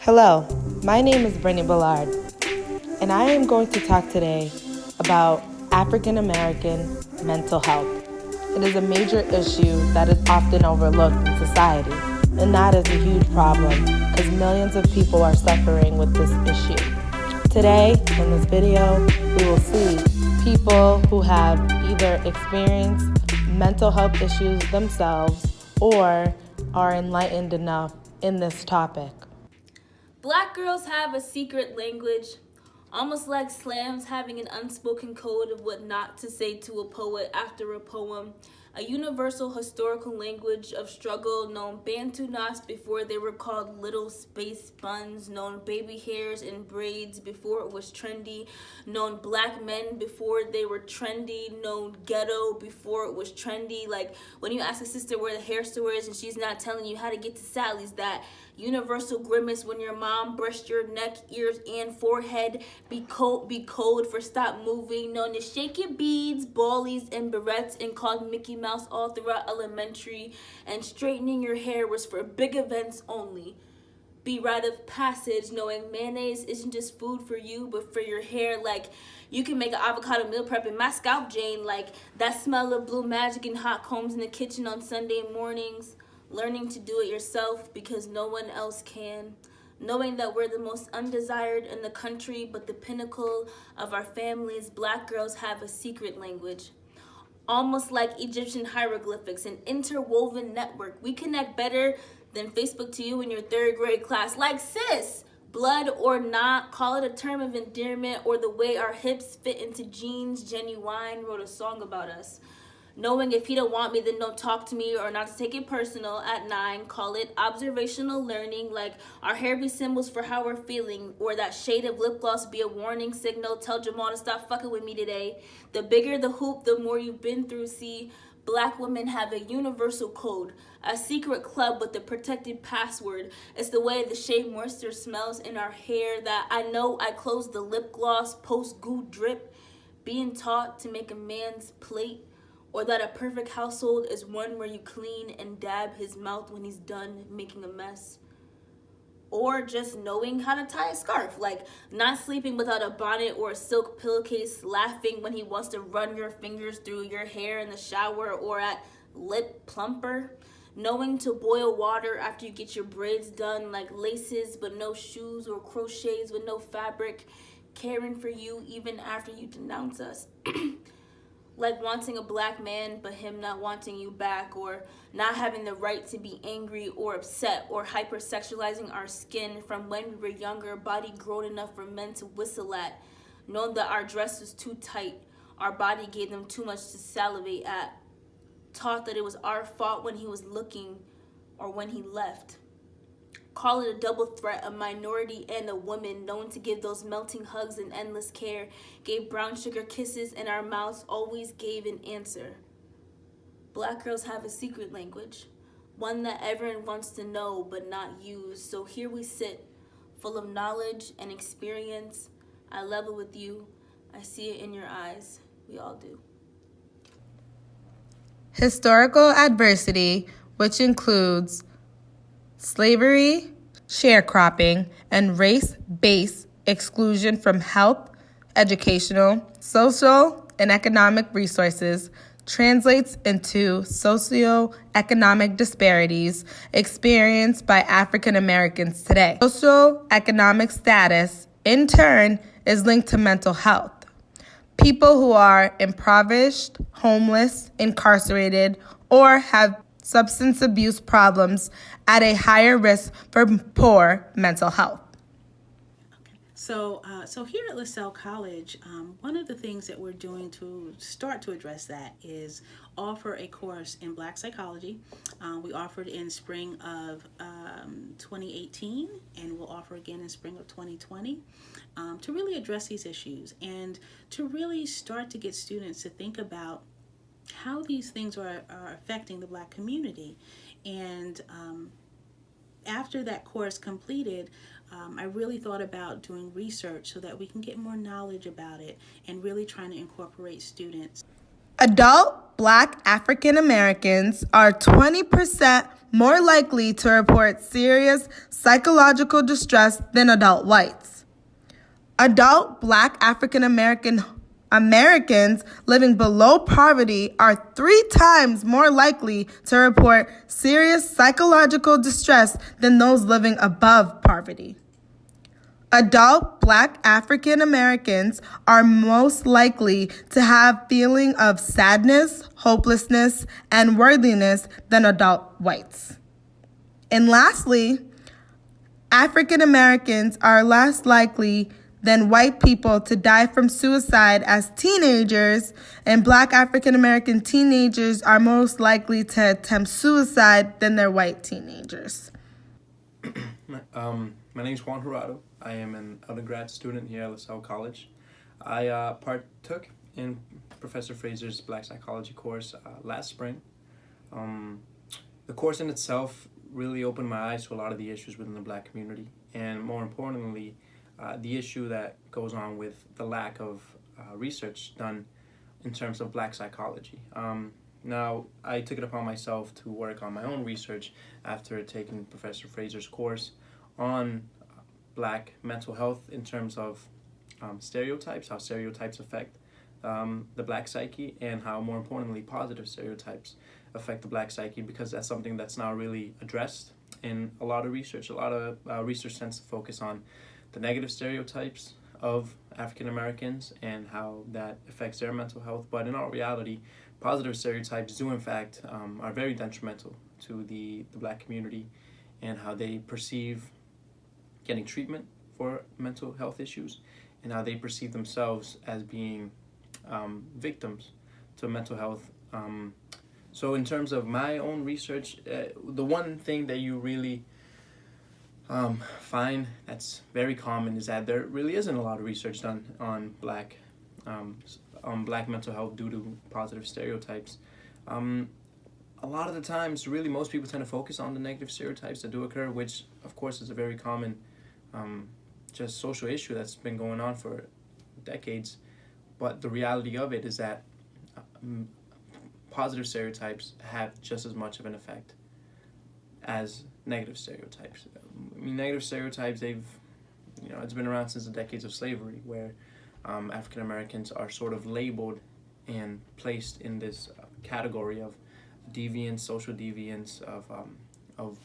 Hello, my name is Brittany Ballard, and I am going to talk today about African American mental health. It is a major issue that is often overlooked in society, and that is a huge problem because millions of people are suffering with this issue. Today, in this video, we will see people who have either experienced mental health issues themselves or are enlightened enough in this topic. Black girls have a secret language, almost like slams having an unspoken code of what not to say to a poet after a poem. A universal historical language of struggle known Bantu knots before they were called little space buns, known baby hairs and braids before it was trendy, known black men before they were trendy, known ghetto before it was trendy. Like when you ask a sister where the hair store is and she's not telling you how to get to Sally's, that universal grimace when your mom brushed your neck, ears, and forehead. Be code for stop moving, known as shake your beads, ballies, and barrettes, and called Mickey Mouse all throughout elementary. And straightening your hair was for big events only. Be rite of passage, knowing mayonnaise isn't just food for you, but for your hair. Like you can make an avocado meal prep in my scalp, Jane. Like that smell of blue magic and hot combs in the kitchen on Sunday mornings. Learning to do it yourself because no one else can. Knowing that we're the most undesired in the country, but the pinnacle of our families, black girls have a secret language. Almost like Egyptian hieroglyphics, an interwoven network. We connect better than Facebook to you in your third grade class. Like sis, blood or not, call it a term of endearment or the way our hips fit into jeans. Genuine wrote a song about us. Knowing if he don't want me, then don't talk to me, or not to take it personal. At 9, call it observational learning, like our hair be symbols for how we're feeling, or that shade of lip gloss be a warning signal. Tell Jamal to stop fucking with me today. The bigger the hoop, the more you've been through. See, black women have a universal code, a secret club with a protected password. It's the way the shea moisture smells in our hair that I know I close the lip gloss post goo drip. Being taught to make a man's plate, or that a perfect household is one where you clean and dab his mouth when he's done making a mess. Or just knowing how to tie a scarf, like not sleeping without a bonnet or a silk pillowcase, laughing when he wants to run your fingers through your hair in the shower or at lip plumper. Knowing to boil water after you get your braids done, like laces but no shoes or crochets with no fabric. Caring for you even after you denounce us. Like wanting a black man but him not wanting you back, or not having the right to be angry or upset, or hypersexualizing our skin from when we were younger, body grown enough for men to whistle at, knowing that our dress was too tight, our body gave them too much to salivate at, taught that it was our fault when he was looking or when he left. Call it a double threat, a minority and a woman, known to give those melting hugs and endless care, gave brown sugar kisses and our mouths always gave an answer. Black girls have a secret language, one that everyone wants to know but not use. So here we sit, full of knowledge and experience. I level with you. I see it in your eyes. We all do. Historical adversity, which includes slavery, sharecropping, and race-based exclusion from health, educational, social, and economic resources, translates into socioeconomic disparities experienced by African Americans today. Socioeconomic status, in turn, is linked to mental health. People who are impoverished, homeless, incarcerated, or have substance abuse problems at a higher risk for poor mental health. So here at Lasell College, one of the things that we're doing to start to address that is offer a course in Black psychology. We offered in spring of 2018, and we'll offer again in spring of 2020 to really address these issues and to really start to get students to think about how these things are affecting the Black community. And after that course completed, I really thought about doing research so that we can get more knowledge about it and really trying to incorporate students. Adult Black African Americans are 20% more likely to report serious psychological distress than adult whites. Adult Black African Americans living below poverty are 3 times more likely to report serious psychological distress than those living above poverty. Adult Black African Americans are most likely to have feeling of sadness, hopelessness, and worthiness than adult whites. And lastly, African Americans are less likely than white people to die from suicide as teenagers, and Black African American teenagers are most likely to attempt suicide than their white teenagers. My name is Juan Jurado. I am an undergrad student here at Lasell College. I partook in Professor Fraser's Black Psychology course last spring. The course in itself really opened my eyes to a lot of the issues within the Black community, and more importantly, the issue that goes on with the lack of research done in terms of Black psychology. Now, I took it upon myself to work on my own research after taking Professor Fraser's course on Black mental health in terms of stereotypes, how stereotypes affect the Black psyche, and how, more importantly, positive stereotypes affect the Black psyche, because that's something that's now really addressed in a lot of research. A lot of research tends to focus on the negative stereotypes of African Americans and how that affects their mental health, but in all reality, positive stereotypes do in fact are very detrimental to the Black community and how they perceive getting treatment for mental health issues and how they perceive themselves as being victims to mental health. So in terms of my own research, the one thing that you really find that's very common is that there really isn't a lot of research done on Black mental health due to positive stereotypes. A lot of the times, really, most people tend to focus on the negative stereotypes that do occur, which, of course, is a very common just social issue that's been going on for decades. But the reality of it is that positive stereotypes have just as much of an effect as negative stereotypes. I mean, negative stereotypes, it's been around since the decades of slavery, where African Americans are sort of labeled and placed in this category of deviance, social deviance, of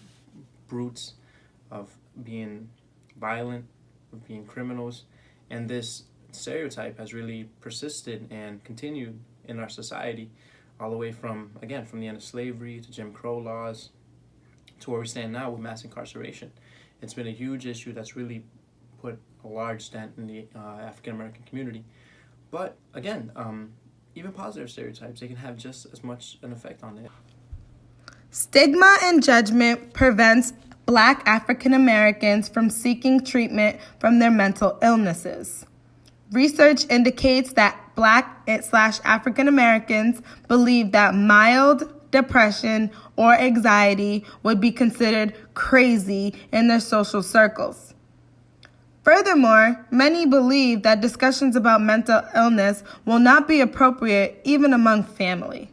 brutes, of being violent, of being criminals, and this stereotype has really persisted and continued in our society all the way from the end of slavery to Jim Crow laws to where we stand now with mass incarceration. It's been a huge issue that's really put a large dent in the African American community. But again, even positive stereotypes, they can have just as much an effect on it. Stigma and judgment prevents Black African Americans from seeking treatment from their mental illnesses. Research indicates that Black/African Americans believe that mild depression or anxiety would be considered crazy in their social circles. Furthermore, many believe that discussions about mental illness will not be appropriate even among family.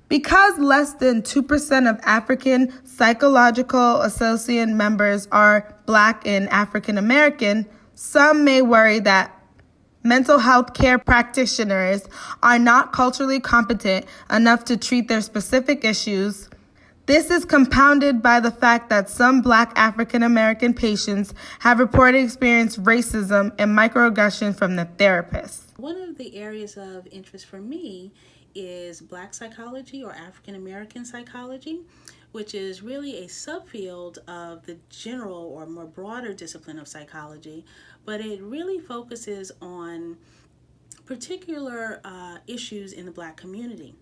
Because less than 2% of African Psychological Association members are Black and African American, some may worry that mental health care practitioners are not culturally competent enough to treat their specific issues. This is compounded by the fact that some Black African American patients have reported experienced racism and microaggression from the therapist. One of the areas of interest for me is Black psychology or African American psychology, which is really a subfield of the general or more broader discipline of psychology, but it really focuses on particular issues in the Black community.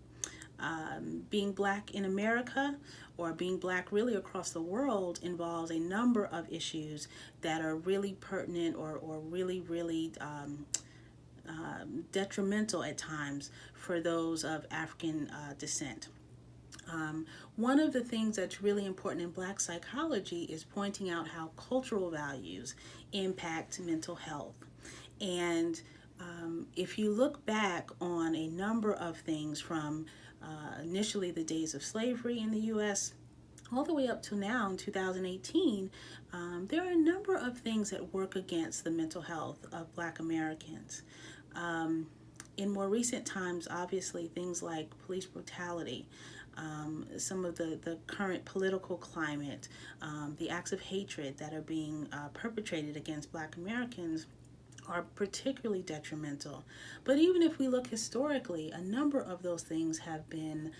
Being Black in America or being Black really across the world involves a number of issues that are really pertinent or really detrimental at times for those of African descent. One of the things that's really important in Black psychology is pointing out how cultural values impact mental health. And If you look back on a number of things from initially the days of slavery in the U.S., all the way up to now in 2018, there are a number of things that work against the mental health of Black Americans. In more recent times, obviously, things like police brutality, some of the current political climate, the acts of hatred that are being perpetrated against Black Americans are particularly detrimental. But even if we look historically, a number of those things have been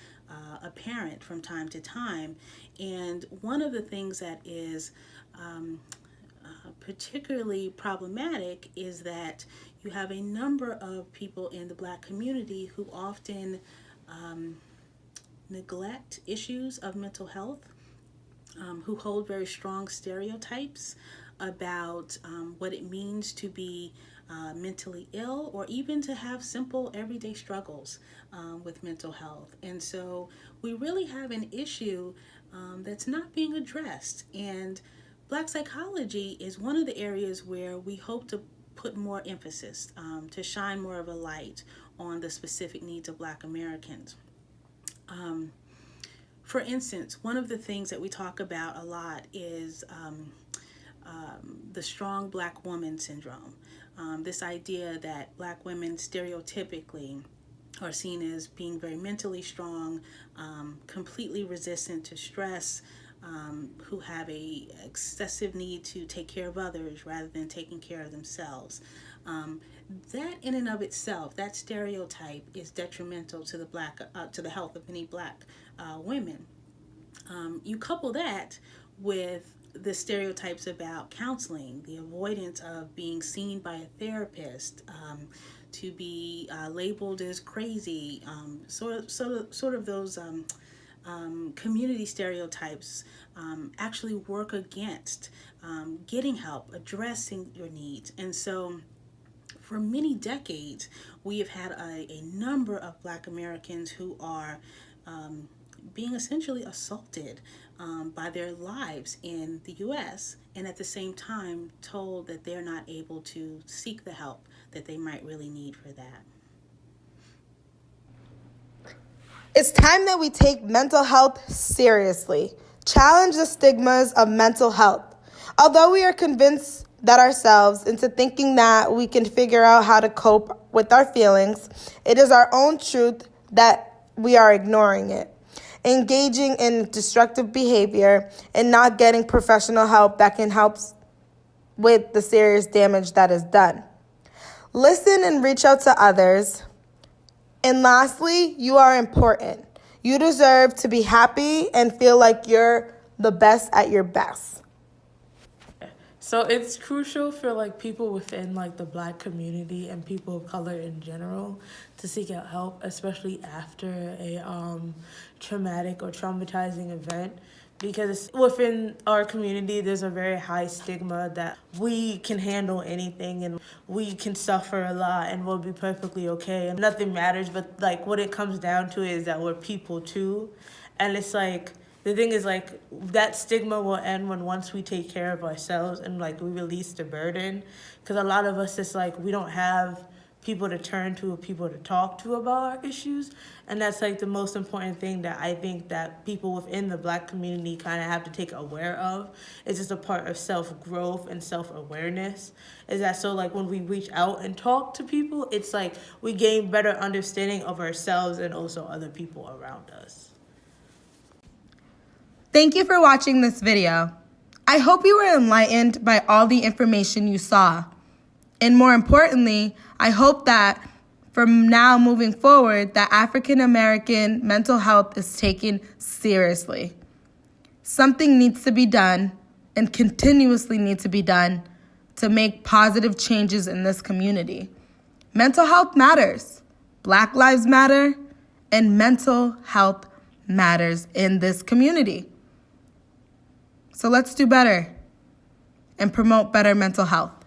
apparent from time to time. And one of the things that is particularly problematic is that you have a number of people in the Black community who often neglect issues of mental health, who hold very strong stereotypes about what it means to be mentally ill, or even to have simple everyday struggles with mental health. And so we really have an issue that's not being addressed. And Black psychology is one of the areas where we hope to put more emphasis, to shine more of a light on the specific needs of Black Americans. For instance, one of the things that we talk about a lot is the strong Black woman syndrome. This idea that Black women stereotypically are seen as being very mentally strong, completely resistant to stress, who have a excessive need to take care of others rather than taking care of themselves. That in and of itself, that stereotype is detrimental to the health of many Black women. You couple that with the stereotypes about counseling, the avoidance of being seen by a therapist, to be labeled as crazy, sort of those community stereotypes actually work against getting help, addressing your needs. And so for many decades, we have had a number of Black Americans who are being essentially assaulted by their lives in the U.S., and at the same time told that they're not able to seek the help that they might really need for that. It's time that we take mental health seriously. Challenge the stigmas of mental health. Although we are convinced that ourselves into thinking that we can figure out how to cope with our feelings, it is our own truth that we are ignoring it, engaging in destructive behavior, and not getting professional help that can help with the serious damage that is done. Listen and reach out to others. And lastly, you are important. You deserve to be happy and feel like you're the best at your best. So it's crucial for people within the Black community and people of color in general to seek out help, especially after a traumatic or traumatizing event. Because within our community, there's a very high stigma that we can handle anything and we can suffer a lot and we'll be perfectly okay and nothing matters. But what it comes down to is that we're people too. And it's the thing is that stigma will end once we take care of ourselves and we release the burden. Because a lot of us, it's we don't have people to turn to or people to talk to about our issues. And that's the most important thing that I think that people within the Black community kind of have to take aware of. It's just a part of self-growth and self-awareness. Is that so when we reach out and talk to people, it's we gain better understanding of ourselves and also other people around us. Thank you for watching this video. I hope you were enlightened by all the information you saw. And more importantly, I hope that from now moving forward, that African American mental health is taken seriously. Something needs to be done and continuously needs to be done to make positive changes in this community. Mental health matters. Black lives matter, and mental health matters in this community. So let's do better and promote better mental health.